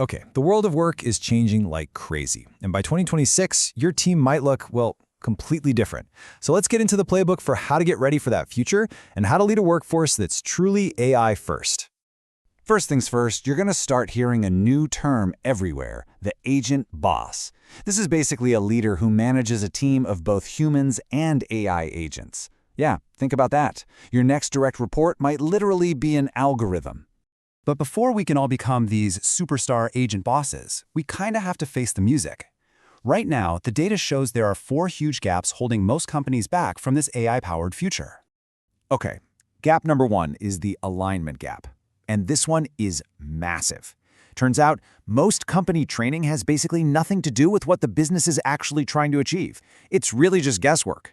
Okay, the world of work is changing like crazy. And by 2026, your team might look, well, completely different. So let's get into the playbook for how to get ready for that future and how to lead a workforce that's truly AI first. First things first, you're going to start hearing a new term everywhere, the agent boss. This is basically a leader who manages a team of both humans and AI agents. Yeah, think about that. Your next direct report might literally be an algorithm. But before we can all become these superstar agent bosses, we kind of have to face the music. Right now, the data shows there are 4 huge gaps holding most companies back from this AI-powered future. Okay, gap number 1 is the alignment gap. And this one is massive. Turns out, most company training has basically nothing to do with what the business is actually trying to achieve. It's really just guesswork.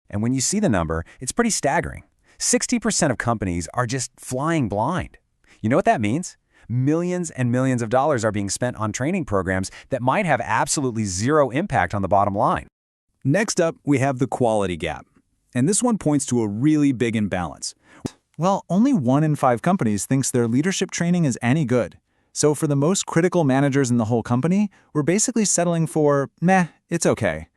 And when you see the number, it's pretty staggering. 60% of companies are just flying blind. You know what that means? Millions and millions of dollars are being spent on training programs that might have absolutely zero impact on the bottom line. Next up, we have the quality gap. And this one points to a really big imbalance. Well, only 1 in 5 companies thinks their leadership training is any good. So for the most critical managers in the whole company, we're basically settling for, meh, it's okay.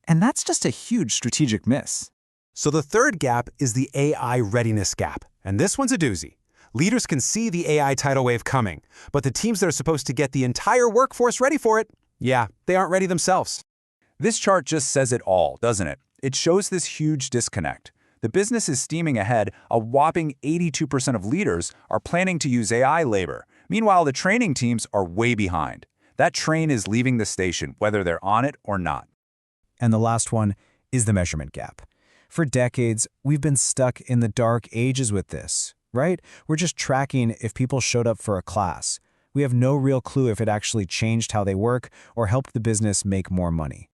And that's just a huge strategic miss. So the third gap is the AI readiness gap. And this one's a doozy. Leaders can see the AI tidal wave coming, but the teams that are supposed to get the entire workforce ready for it, yeah, they aren't ready themselves. This chart just says it all, doesn't it? It shows this huge disconnect. The business is steaming ahead. A whopping 82% of leaders are planning to use AI labor. Meanwhile, the training teams are way behind. That train is leaving the station, whether they're on it or not. And the last one is the measurement gap. For decades, we've been stuck in the dark ages with this, right? We're just tracking if people showed up for a class. We have no real clue if it actually changed how they work or helped the business make more money.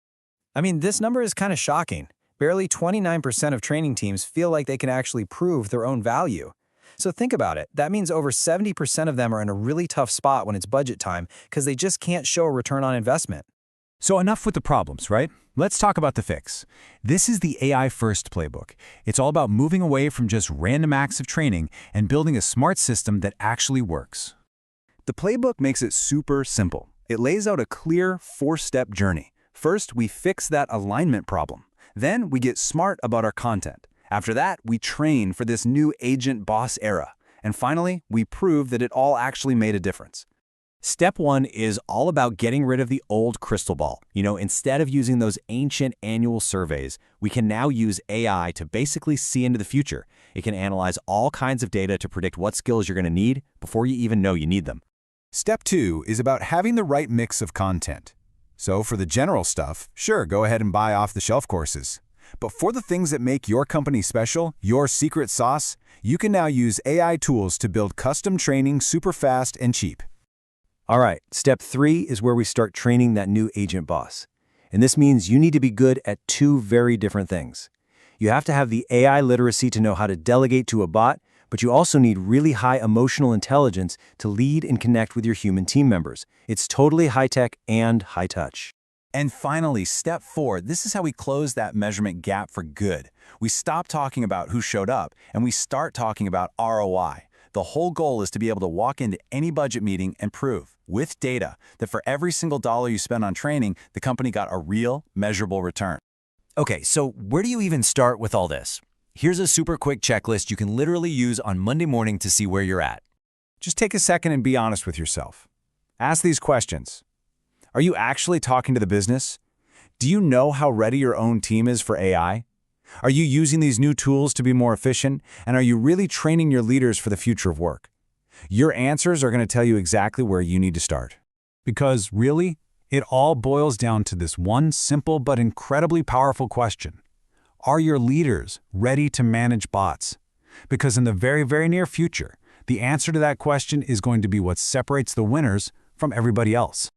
I mean, this number is kind of shocking. Barely 29% of training teams feel like they can actually prove their own value. So think about it. That means over 70% of them are in a really tough spot when it's budget time because they just can't show a return on investment. So enough with the problems, right? Let's talk about the fix. This is the AI-first playbook. It's all about moving away from just random acts of training and building a smart system that actually works. The playbook makes it super simple. It lays out a clear 4-step journey. First, we fix that alignment problem. Then we get smart about our content. After that, we train for this new agent boss era. And finally, we prove that it all actually made a difference. Step 1 is all about getting rid of the old crystal ball. Instead of using those ancient annual surveys, we can now use AI to basically see into the future. It can analyze all kinds of data to predict what skills you're going to need before you even know you need them. Step 2 is about having the right mix of content. So for the general stuff, sure, go ahead and buy off-the-shelf courses. But for the things that make your company special, your secret sauce, you can now use AI tools to build custom training super fast and cheap. All right, step 3 is where we start training that new agent boss. And this means you need to be good at 2 very different things. You have to have the AI literacy to know how to delegate to a bot, but you also need really high emotional intelligence to lead and connect with your human team members. It's totally high-tech and high-touch. And finally, step 4, this is how we close that measurement gap for good. We stop talking about who showed up, and we start talking about ROI. The whole goal is to be able to walk into any budget meeting and prove, with data, that for every single dollar you spend on training, the company got a real, measurable return. Okay, so where do you even start with all this? Here's a super quick checklist you can literally use on Monday morning to see where you're at. Just take a second and be honest with yourself. Ask these questions. Are you actually talking to the business? Do you know how ready your own team is for AI? Are you using these new tools to be more efficient? And are you really training your leaders for the future of work? Your answers are going to tell you exactly where you need to start. Because really, it all boils down to this one simple but incredibly powerful question. Are your leaders ready to manage bots? Because in the very, very near future, the answer to that question is going to be what separates the winners from everybody else.